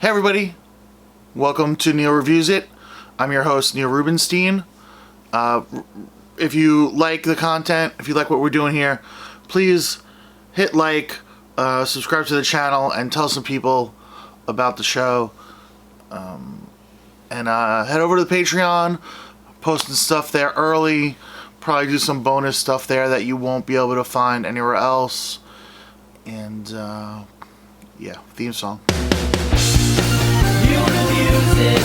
Hey everybody, welcome to Neil Reviews It. I'm your host, Neil Rubenstein. If you like the content, if you like what we're doing here, please hit like, subscribe to the channel, and tell some people about the show. And head over to the Patreon, posting stuff there early, probably do some bonus stuff there that you won't be able to find anywhere else. And yeah, theme song. Neil reviews it.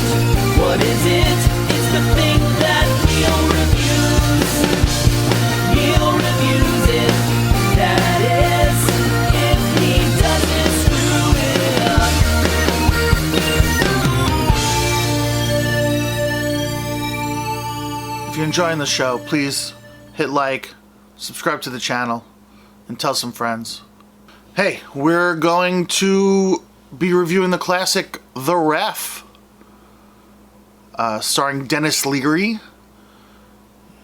What is it? It's the thing that Neil reviews. Neil reviews it. That is, if he doesn't screw it up. If you're enjoying the show, please hit like, subscribe to the channel, and tell some friends. Hey, we're going to be reviewing the classic The Ref, starring Denis Leary.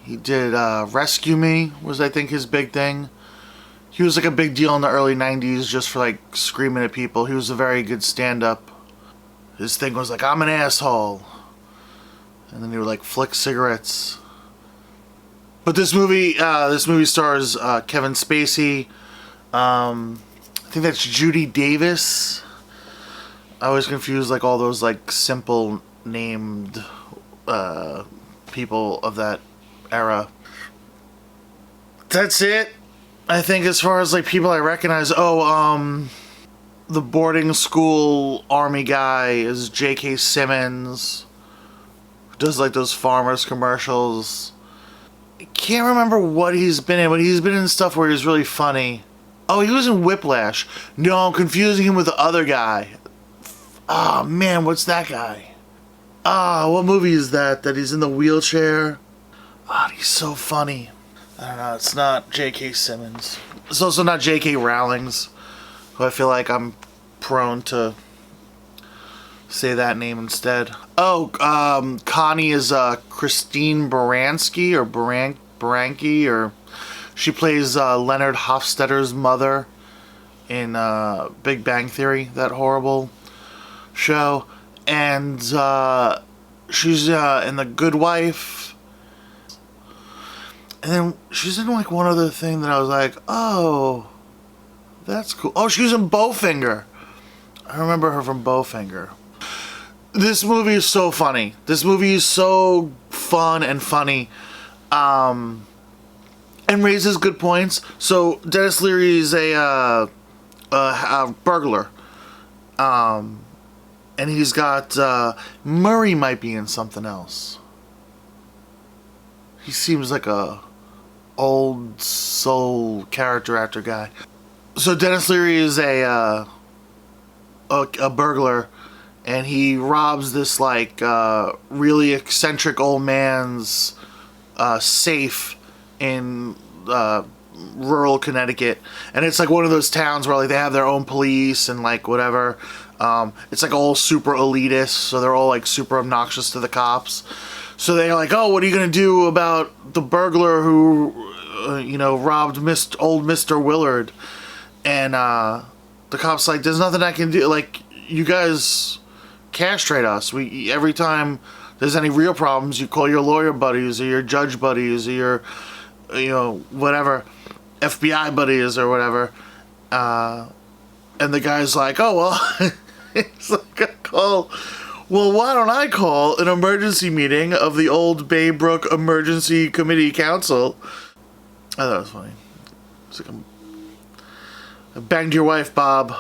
He did Rescue Me, was I think his big thing. He was like a big deal in the early 90s just for like screaming at people. He was a very good stand-up. His thing was like, I'm an asshole. And then he would like flick cigarettes. But this movie stars Kevin Spacey. I think that's Judy Davis. I always confuse like all those like simple named people of that era. That's it. I think as far as like people I recognize, the boarding school army guy is J.K. Simmons, who does like those farmers commercials. I can't remember what he's been in, but he's been in stuff where he's really funny. Oh, he was in Whiplash. No, I'm confusing him with the other guy. Oh, man, what's that guy? What movie is that he's in the wheelchair? He's so funny. I don't know, it's not J.K. Simmons. It's also not J.K. Rowling's, who I feel like I'm prone to say that name instead. Connie is Christine Baranski, or Baranki, or she plays Leonard Hofstadter's mother in Big Bang Theory, that horrible show. And she's in The Good Wife. And then she's in like one other thing that I was like, oh, that's cool. Oh, she was in Bowfinger. I remember her from Bowfinger. This movie is so funny. This movie is so fun and funny. And raises good points. So Denis Leary is a burglar. And he's got Murray might be in something else. He seems like a old soul character actor guy. So Denis Leary is a burglar, and he robs this like really eccentric old man's safe in rural Connecticut. And it's like one of those towns where like they have their own police and like whatever. It's like all super elitist, so they're all like super obnoxious to the cops. So they're like, oh, what are you gonna do about the burglar who robbed old Mr. Willard? And the cop's like, there's nothing I can do. Like, you guys castrate us. Every time there's any real problems, you call your lawyer buddies or your judge buddies or your whatever, FBI buddies or whatever. And the guy's like, oh, well, it's like a call. Well, why don't I call an emergency meeting of the old Baybrook Emergency Committee Council? I thought it was funny. It's like, I banged your wife, Bob.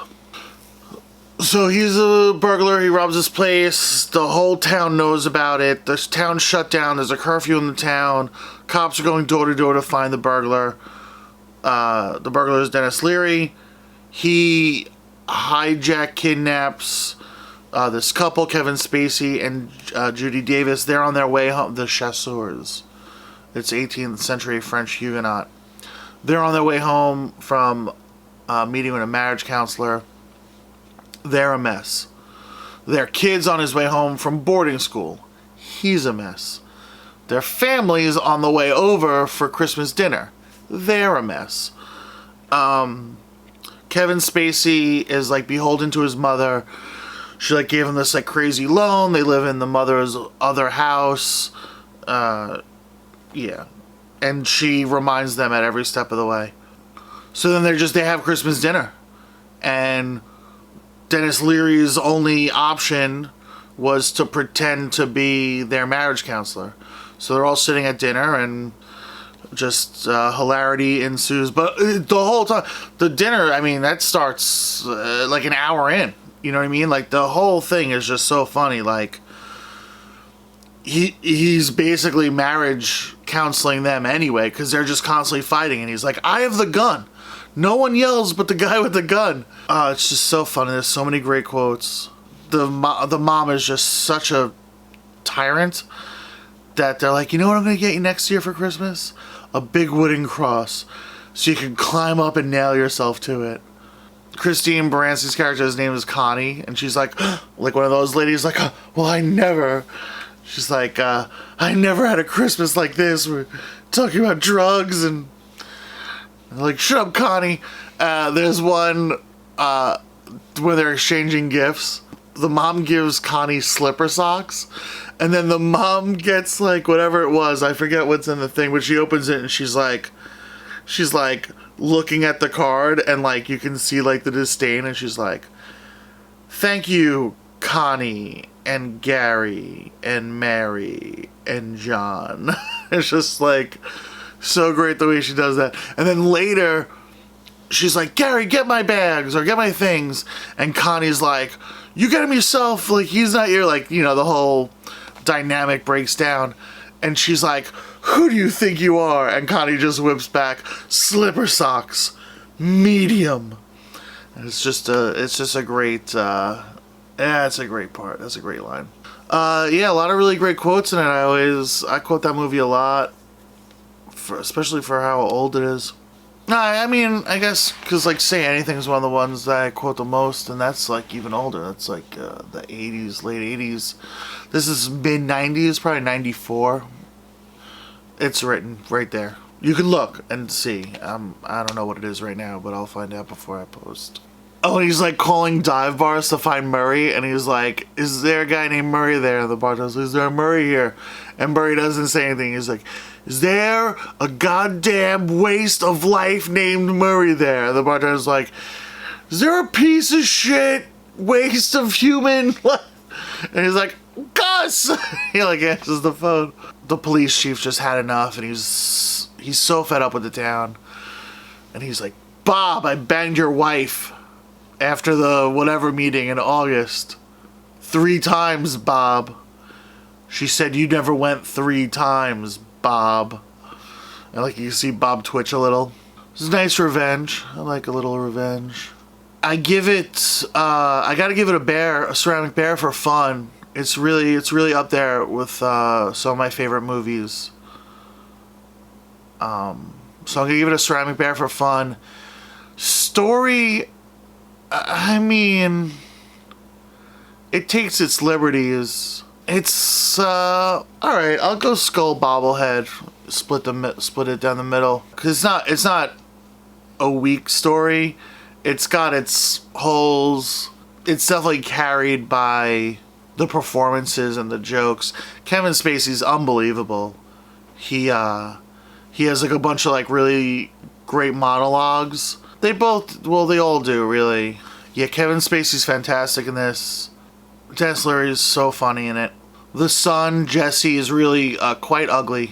So he's a burglar. He robs this place. The whole town knows about it. The town's shut down. There's a curfew in the town. Cops are going door to door to find the burglar. The burglar is Denis Leary. He kidnaps this couple, Kevin Spacey and Judy Davis. They're on their way home. The chasseurs. It's 18th century French Huguenot. They're on their way home from meeting with a marriage counselor. They're a mess. Their kid's on his way home from boarding school. He's a mess. Their family is on the way over for Christmas dinner. They're a mess. Kevin Spacey is like beholden to his mother. she like gave him this like crazy loan. They live in the mother's other house. Yeah. And she reminds them at every step of the way. So then they have Christmas dinner. And Denis Leary's only option was to pretend to be their marriage counselor. So they're all sitting at dinner and just hilarity ensues. But the whole time, the dinner, I mean, that starts like an hour in. You know what I mean? Like, the whole thing is just so funny. Like, he's basically marriage counseling them anyway, because they're just constantly fighting. And he's like, I have the gun. No one yells but the guy with the gun. It's just so funny. There's so many great quotes. The mom is just such a tyrant that they're like, you know what I'm going to get you next year for Christmas? A big wooden cross so you can climb up and nail yourself to it. Christine Baranski's character's name is Connie, and she's like one of those ladies like, well, I never... She's like, I never had a Christmas like this. We're talking about drugs and... Like, shut up, Connie. There's one where they're exchanging gifts. The mom gives Connie slipper socks, and then the mom gets like whatever it was. I forget what's in the thing, but she opens it and she's like looking at the card, and like you can see like the disdain, and she's like, "Thank you, Connie and Gary and Mary and John." It's just like so great the way she does that. And then later, she's like, Gary, get my bags or get my things. And Connie's like, you get him yourself. Like, he's not here. Like, you know, the whole dynamic breaks down. And she's like, who do you think you are? And Connie just whips back, slipper socks, medium. And it's just a great, it's a great part. That's a great line. Yeah, a lot of really great quotes in it. I quote that movie a lot. Especially for how old it is. I mean, I guess, because, like, Say Anything is one of the ones that I quote the most, and that's, like, even older. That's, like, the 80s, late 80s. This is mid-90s, probably 94. It's written right there. You can look and see. I don't know what it is right now, but I'll find out before I post. Oh, and he's, like, calling dive bars to find Murray, and he's like, is there a guy named Murray there? And the bartender's like, is there a Murray here? And Murray doesn't say anything. He's like, is there a goddamn waste of life named Murray there? And the bartender's like, is there a piece of shit waste of human life? And he's like, Gus! He, like, answers the phone. The police chief just had enough, and he's so fed up with the town. And he's like, Bob, I banged your wife after the whatever meeting in August. 3 times, Bob. She said you never went 3 times, Bob. And like you see Bob twitch a little. It's nice revenge. I like a little revenge. I give it, I gotta give it a ceramic bear for fun. It's really up there with some of my favorite movies. So I'm gonna give it a ceramic bear for fun. Story, I mean, it takes its liberties. It's alright, I'll go skull bobblehead. Split it down the middle. Cause it's not a weak story. It's got its holes. It's definitely carried by the performances and the jokes. Kevin Spacey's unbelievable. He has like a bunch of like really great monologues. They all do, really. Yeah, Kevin Spacey's fantastic in this. Denis Leary is so funny in it. The son, Jesse, is really quite ugly.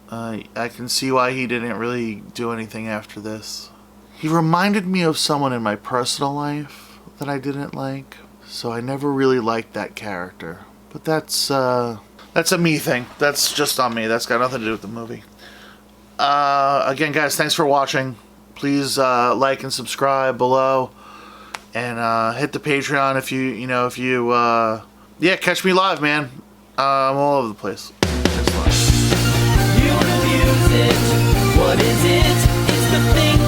I can see why he didn't really do anything after this. He reminded me of someone in my personal life that I didn't like, so I never really liked that character. But that's a me thing. That's just on me. That's got nothing to do with the movie. Again, guys, thanks for watching. Please like and subscribe below. And hit the Patreon if you yeah, catch me live, man. I'm all over the place. Thanks a lot. You abuse it. What is it? It's the thing